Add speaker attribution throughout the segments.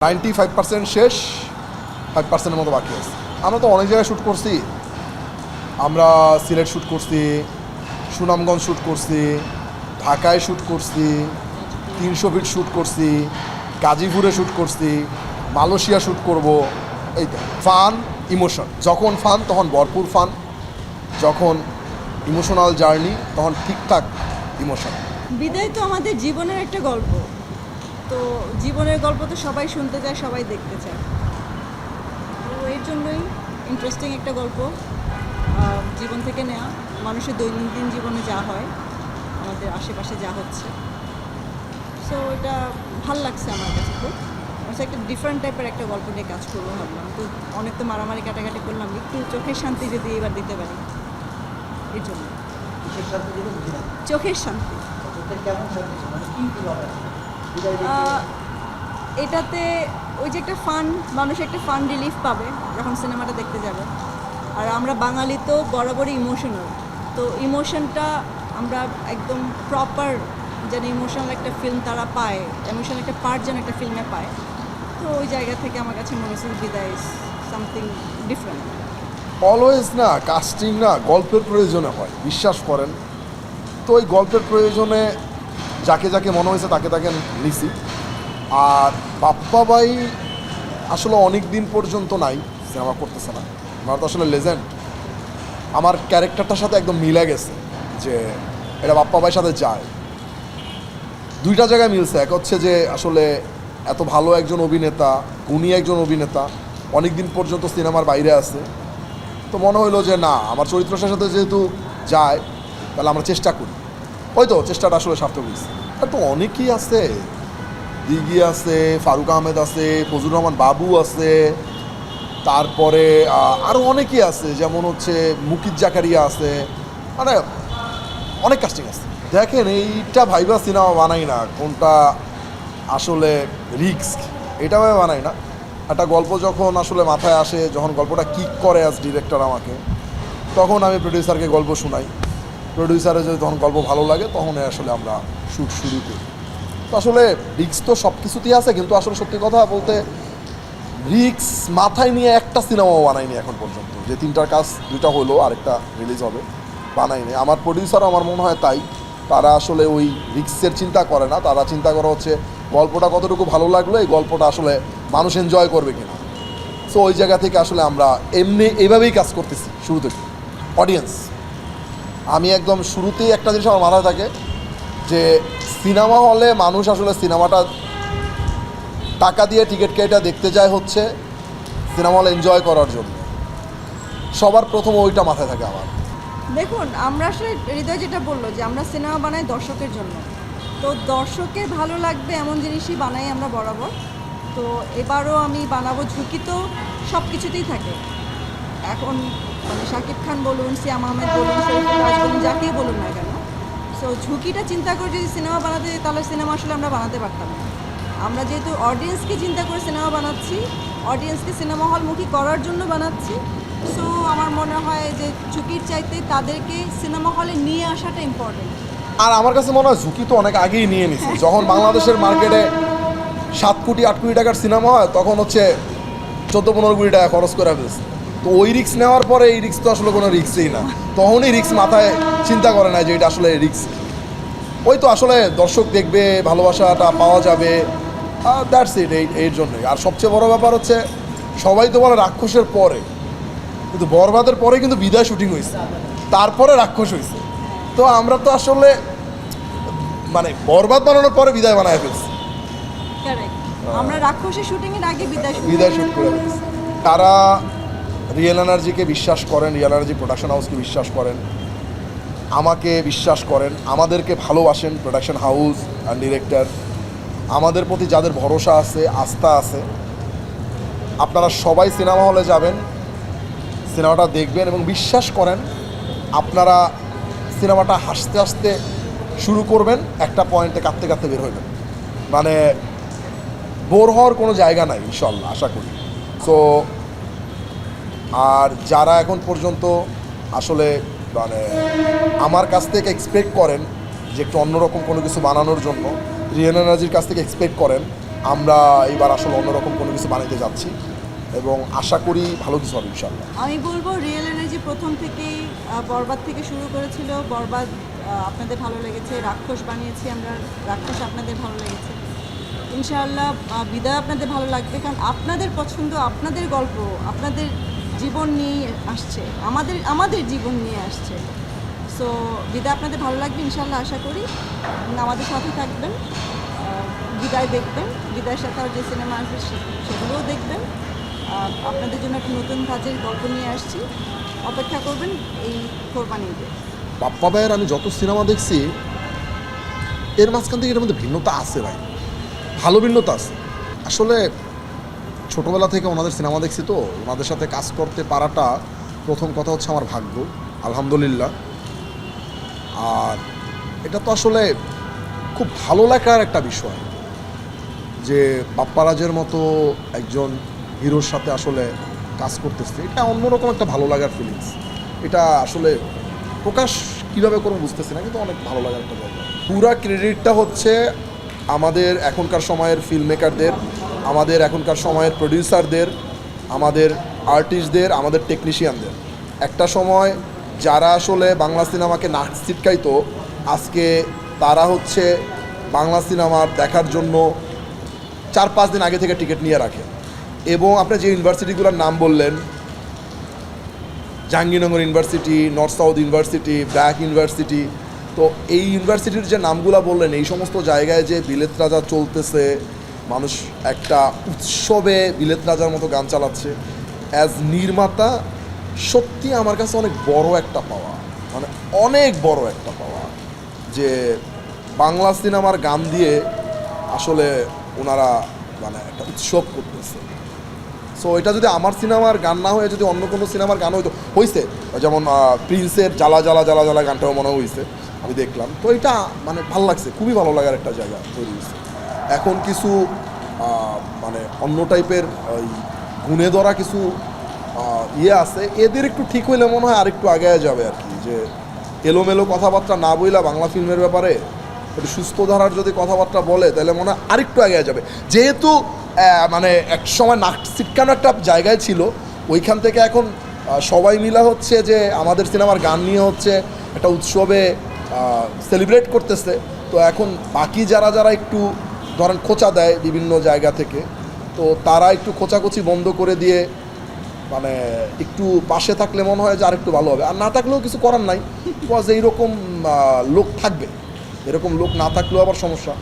Speaker 1: 95% শেষ, 5% মতো বাকি আছে। আমরা তো অনেক জায়গায় শ্যুট করছি। আমরা সিলেট শ্যুট করছি, সুনামগঞ্জ শ্যুট করছি, ঢাকায় শ্যুট করছি, 300 ফিট শ্যুট করছি, গাজীপুরে শ্যুট করছি, মালয়েশিয়া শ্যুট করব। এই তো ফান, ইমোশন। যখন ফান তখন ভরপুর ফান, যখন ইমোশনাল জার্নি তখন ঠিকঠাক ইমোশন।
Speaker 2: বিদায় তো আমাদের জীবনের একটা গল্প, তো জীবনের গল্প তো সবাই শুনতে চায়, সবাই দেখতে চায়। তো এর জন্যই ইন্টারেস্টিং একটা গল্প, জীবন থেকে নেওয়া, মানুষের দৈনন্দিন জীবনে যা হয়, আমাদের আশেপাশে যা হচ্ছে। সো এটা ভাল লাগছে আমার কাছে। খুব একটা ডিফারেন্ট টাইপের একটা গল্প নিয়ে কাজ করবো ভাবলাম। তো অনেক তো মারামারি কাটাকাটি করলাম, একটু চোখের শান্তি যদি এবার দিতে পারি, এর জন্য। চোখের শান্তি। এটাতে ওই যে একটা ফান, মানুষ একটা ফান রিলিফ পাবে যখন সিনেমাটা দেখতে যাবে। আর আমরা বাঙালি তো বরাবরই ইমোশনাল, তো ইমোশনটা আমরা একদম প্রপার যেন ইমোশনাল একটা ফিল্ম তারা পায়, ইমোশনাল একটা পার্ট যেন একটা ফিল্মে পায়। তো ওই জায়গা থেকে আমার কাছে মনে হচ্ছে বিদায় সামথিং ডিফারেন্ট।
Speaker 1: অলওয়েজ না কাস্টিং না গল্পের প্রয়োজনে হয়, বিশ্বাস করেন। তো ওই গল্পের প্রয়োজনে যাকে যাকে মনে হয়েছে তাকে তাকে নিছি। আর বাপ্পা ভাই আসলে অনেক দিন পর্যন্ত নাই, সিনেমা করতেছে না। আমার তো আসলে লেজেন্ড, আমার ক্যারেক্টারটার সাথে একদম মিলে গেছে যে এটা বাপ্পা ভাইয়ের সাথে যায়। দুইটা জায়গায় মিলছে। এক হচ্ছে যে আসলে এত ভালো একজন অভিনেতা, উনি একজন অভিনেতা, অনেক দিন পর্যন্ত সিনেমার বাইরে আছে। তো মনে হইলো যে না, আমার চরিত্রটার সাথে যেহেতু যায় তাহলে আমরা চেষ্টা করি। ওই তো চেষ্টাটা আসলে সার্থক হয়েছে। আর তো অনেকেই আছে, দিঘি আছে, ফারুক আহমেদ আছে, ফজলুর রহমান বাবু আছে, তারপরে আরও অনেকেই আছে, যেমন হচ্ছে মুকিত জাকারিয়া আছে, মানে অনেক কাস্টিং আছে। দেখেন এইটা ভাইবা সিনেমা বানাই না কোনটা আসলে রিস্ক, এটা ভাবে বানাই না। একটা গল্প যখন আসলে মাথায় আসে, যখন গল্পটা কিক করে অ্যাজ ডিরেক্টর আমাকে, তখন আমি প্রডিউসারকে গল্প শোনাই। প্রডিউসারের যদি তখন গল্প ভালো লাগে তখন আসলে আমরা শ্যুট শুরু করি। তো আসলে রিস্ক তো সব কিছুতেই আছে, কিন্তু আসলে সত্যি কথা বলতে রিস্ক মাথায় নিয়ে একটা সিনেমাও বানাইনি এখন পর্যন্ত। যে তিনটার কাজ দুইটা হলো, আরেকটা রিলিজ হবে, বানাইনি। আমার প্রডিউসারও আমার মনে হয় তাই, তারা আসলে ওই রিস্কের চিন্তা করে না। তারা চিন্তা করা হচ্ছে গল্পটা কতটুকু ভালো লাগলো, এই গল্পটা আসলে মানুষ এনজয় করবে কিনা। সো ওই জায়গা থেকে আসলে আমরা এমনি এইভাবেই কাজ করতেছি শুরু থেকে। অডিয়েন্স, আমি একদম শুরুতেই একটা জিনিস আমার মাথায় থাকে যে সিনেমা হলে মানুষ আসলে সিনেমাটা টাকা দিয়ে টিকিট কেটে দেখতে যায় হচ্ছে সিনেমা হল এনজয় করার জন্য। সবার প্রথম ওইটা মাথায় থাকে আমার।
Speaker 2: দেখুন, আমরা আসলে হৃদয় যেটা বললো যে আমরা সিনেমা বানাই দর্শকের জন্য, তো দর্শকের ভালো লাগবে এমন জিনিসই বানাই আমরা বরাবর। তো এবারও আমি বানাবো, ঝুঁকি তো সব কিছুতেই থাকে। এখন মানে শাকিব খান বলুন, সিয়াম আহমেদ বলুন, শরীফুল রাজ বলুন, যাকেই বলুন না কেন, সো ঝুঁকিটা চিন্তা করে যদি সিনেমা বানাতে যাই তাহলে সিনেমা আসলে আমরা বানাতে পারতাম না। আমরা যেহেতু অডিয়েন্সকে চিন্তা করে সিনেমা বানাচ্ছি, অডিয়েন্সকে সিনেমা হলমুখী করার জন্য বানাচ্ছি, সো আমার মনে হয় যে ঝুঁকির চাইতে তাদেরকে সিনেমা হলে নিয়ে আসাটা ইম্পর্টেন্ট।
Speaker 1: আর আমার কাছে মনে হয় ঝুঁকি তো অনেক আগেই নিয়ে নিছে। যখন বাংলাদেশের মার্কেটে 7 কোটি 8 কোটি টাকার সিনেমা হয়, তখন হচ্ছে 14-15 কোটি টাকা খরচ করে ফেলছে। তো ওই রিস্ক নেওয়ার পরে এই রিস্ক তো আসলে কোনো রিস্কই না, তখনই রিস্ক মাথায় চিন্তা করে না যে এটা আসলে রিস্ক। ওই তো আসলে দর্শক দেখবে, ভালোবাসাটা পাওয়া যাবে, দ্যাটস ইট। এর জন্যই। আর সবচেয়ে বড় ব্যাপার হচ্ছে সবাই তো বলে রাক্ষসের পরে, কিন্তু বরবাদের পরে কিন্তু বিদায় শুটিং হয়েছে, তারপরে রাক্ষস হয়েছে। তো আমরা তো আসলে মানে বরবাদ বানানোর পরে বিদায় বানায় ফেলছি,
Speaker 2: আমরা রাক্ষসের শুটিংয়ের আগে
Speaker 1: বিদায় শুট করে ফেলছি। তারা রিয়েল এনার্জিকে বিশ্বাস করেন, রিয়েল এনার্জি প্রোডাকশন হাউসকে বিশ্বাস করেন, আমাকে বিশ্বাস করেন, আমাদেরকে ভালোবাসেন প্রোডাকশন হাউস আর ডিরেক্টর। আমাদের প্রতি যাদের ভরসা আছে, আস্থা আছে, আপনারা সবাই সিনেমা হলে যাবেন, সিনেমাটা দেখবেন এবং বিশ্বাস করেন আপনারা সিনেমাটা হাসতে হাসতে শুরু করবেন, একটা পয়েন্টে কাঁদতে কাঁদতে বের হইবেন। মানে বোর হওয়ার কোনো জায়গা নাই ইনশাল্লাহ, আশা করি। সো আর যারা এখন পর্যন্ত আসলে মানে আমার কাছ থেকে এক্সপেক্ট করেন যে একটু অন্যরকম কোনো কিছু বানানোর জন্য, রিয়েল এনার্জির কাছ থেকে এক্সপেক্ট করেন আমরা এইবার আসলে অন্যরকম কোনো কিছু বানাইতে যাচ্ছি এবং আশা করি ভালো কিছু হবে ইনশাল্লাহ।
Speaker 2: আমি বলবো রিয়েল এনার্জি প্রথম থেকেই বরবাদ থেকে শুরু করেছিল। বরবাদ আপনাদের ভালো লেগেছে, রাক্ষস বানিয়েছি আমরা, রাক্ষস আপনাদের ভালো লেগেছে। ইনশাআল্লাহ বিদায় আপনাদের ভালো লাগবে, কারণ আপনাদের পছন্দ, আপনাদের গল্প, আপনাদের জীবন নিয়ে আসছে, আমাদের জীবন নিয়ে আসছে। সো বিদায় আপনাদের ভালো লাগবে ইনশাআল্লাহ আশা করি, এবং আমাদের সাথে থাকবেন। বিদায় দেখবেন, বিদায়ের সাথে আর যে সিনেমা আসবে সেগুলোও দেখবেন। আপনাদের জন্য একটা নতুন কাজের গল্প নিয়ে আসছি, অপেক্ষা করবেন এই কোরবানিতে।
Speaker 1: বাপ্পা ভাইয়ের আমি যত সিনেমা দেখছি এর মাঝখান থেকে এর মধ্যে ভিন্নতা আছে ভাই, ভালো ভিন্নতা আছে। আসলে ছোটোবেলা থেকে ওনাদের সিনেমা দেখছি, তো ওনাদের সাথে কাজ করতে পারাটা প্রথম কথা হচ্ছে আমার ভাগ্য, আলহামদুলিল্লাহ। আর এটা তো আসলে খুব ভালো লাগার একটা বিষয় যে বাপ্পারাজের মতো একজন হিরোর সাথে আসলে কাজ করতেছে, এটা অন্যরকম একটা ভালো লাগার ফিলিংস। এটা আসলে প্রকাশ কীভাবে করবো বুঝতেছি না, কিন্তু অনেক ভালো লাগার একটা জায়গা। পুরা ক্রেডিটটা হচ্ছে আমাদের এখনকার সময়ের ফিল্ম মেকারদের, আমাদের এখনকার সময়ের প্রডিউসারদের, আমাদের আর্টিস্টদের, আমাদের টেকনিশিয়ানদের। একটা সময় যারা আসলে বাংলা সিনেমাকে নাক ছিটকাইতো, আজকে তারা হচ্ছে বাংলা সিনেমার দেখার জন্য 4-5 দিন আগে থেকে টিকিট নিয়ে রাখে। এবং আপনি যে ইউনিভার্সিটিগুলোর নাম বললেন, Jahangirnagar university, north south university, BRAC university, তো এই ইউনিভার্সিটির যে নামগুলো বললেন, এই সমস্ত জায়গায় যে বিলেত রাজা চলতেছে, মানুষ একটা উৎসবে বিলেত রাজার মতো গান চালাচ্ছে, অ্যাজ নির্মাতা সত্যি আমার কাছে অনেক বড় একটা পাওয়া, মানে অনেক বড় একটা পাওয়া যে বাংলা সিনেমার গান দিয়ে আসলে ওনারা মানে একটা উৎসব করতেছে। সো এটা যদি আমার সিনেমার গান না হয়ে যদি অন্য কোনো সিনেমার গান হয়তো হয়েছে, যেমন প্রিন্সের জ্বালা জ্বালা জ্বালা জ্বালা গানটাও মনে হয়েছে, আমি দেখলাম, তো এটা মানে ভালো লাগছে, খুবই ভালো লাগার একটা জায়গা তৈরি হয়েছে। এখন কিছু মানে অন্য টাইপের ওই গুণে ধরা কিছু ইয়ে আছে, এদের একটু ঠিক হইলে মনে হয় আরেকটু আগে যাবে আর কি, যে এলোমেলো কথাবার্তা না বইলা বাংলা ফিল্মের ব্যাপারে একটু সুস্থ ধারার যদি কথাবার্তা বলে তাহলে মনে হয় আরেকটু আগে যাবে। যেহেতু মানে এক সময় নাক ছিটকানো একটা জায়গায় ছিল, ওইখান থেকে এখন সবাই মিলা হচ্ছে যে আমাদের সিনেমার গান নিয়ে হচ্ছে একটা উৎসবে সেলিব্রেট করতেছে। তো এখন বাকি যারা যারা একটু ধরেন খোঁচা দেয় বিভিন্ন জায়গা থেকে, তো তারা একটু খোঁচাখুচি বন্ধ করে দিয়ে মানে একটু পাশে থাকলে মনে হয় যে আরেকটু ভালো হবে। আর না থাকলেও কিছু করার নাই, বিকজ এইরকম লোক থাকবে, এরকম লোক না থাকলেও আবার সমস্যা,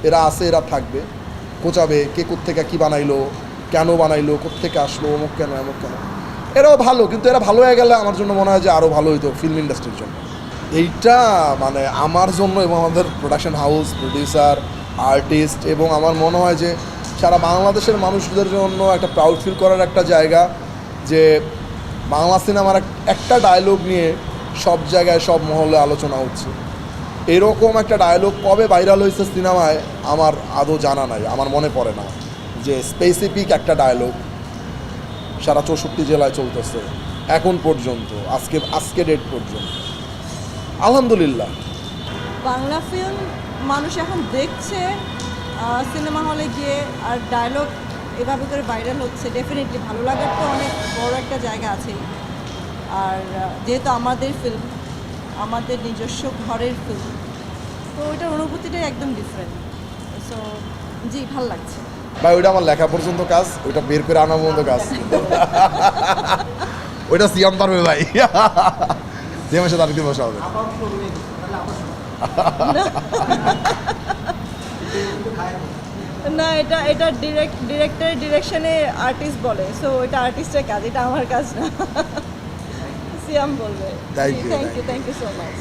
Speaker 1: এরা আছে, এরা থাকবে, খোঁচাবে, কে কোত্থেকে কী বানাইলো, কেন বানাইলো, কোত্থেকে আসলো, অমুক কেন এমুক কেন। এরাও ভালো, কিন্তু এরা ভালো হয়ে গেলে আমার জন্য মনে হয় যে আরও ভালো হইতো ফিল্ম ইন্ডাস্ট্রির জন্য। এইটা মানে আমার জন্য এবং আমাদের প্রোডাকশন হাউস, প্রডিউসার, আর্টিস্ট এবং আমার মনে হয় যে সারা বাংলাদেশের মানুষদের জন্য একটা প্রাউড ফিল করার একটা জায়গা, যে বাংলা সিনেমার একটা ডায়লগ নিয়ে সব জায়গায় সব মহলে আলোচনা হচ্ছে। এরকম একটা ডায়লগ কবে ভাইরাল হয়েছে সিনেমায় আমার আদৌ জানা নাই, আমার মনে পড়ে না যে স্পেসিফিক একটা ডায়লগ সারা 64 জেলায় চলতেছে এখন পর্যন্ত, আজকে ডেট পর্যন্ত। আলহামদুলিল্লাহ
Speaker 2: বাংলা ফিল্ম মানুষ এখন দেখছে সিনেমা হলে গিয়ে, আর ডায়লগ এভাবে করে ভাইরাল হচ্ছে, ডেফিনেটলি ভালো লাগার তো অনেক বড় একটা জায়গা আছেই। আর যেহেতু আমাদের ফিল্ম, আমাদের নিজস্ব ঘরের ফিল্ম, তো ওইটার অনুভূতিটাই একদম ডিফারেন্ট। সো জি, ভালো লাগছে
Speaker 1: ভাই। ওইটা আমার লেখা পর্যন্ত কাজ, ওইটা বের করে আনা পর্যন্ত কাজ, ওইটা সিয়াম পারবে ভাই, সিয়ামের সাথে আরেকদিন বসা হবে।
Speaker 2: না, এটা ডিরেক্টরের ডিরেকশনে আর্টিস্ট বলে, সো এটা আর্টিস্টের কাজ, এটা আমার কাজ না। সিয়াম বলবে।
Speaker 1: Thank you
Speaker 2: thank you so much.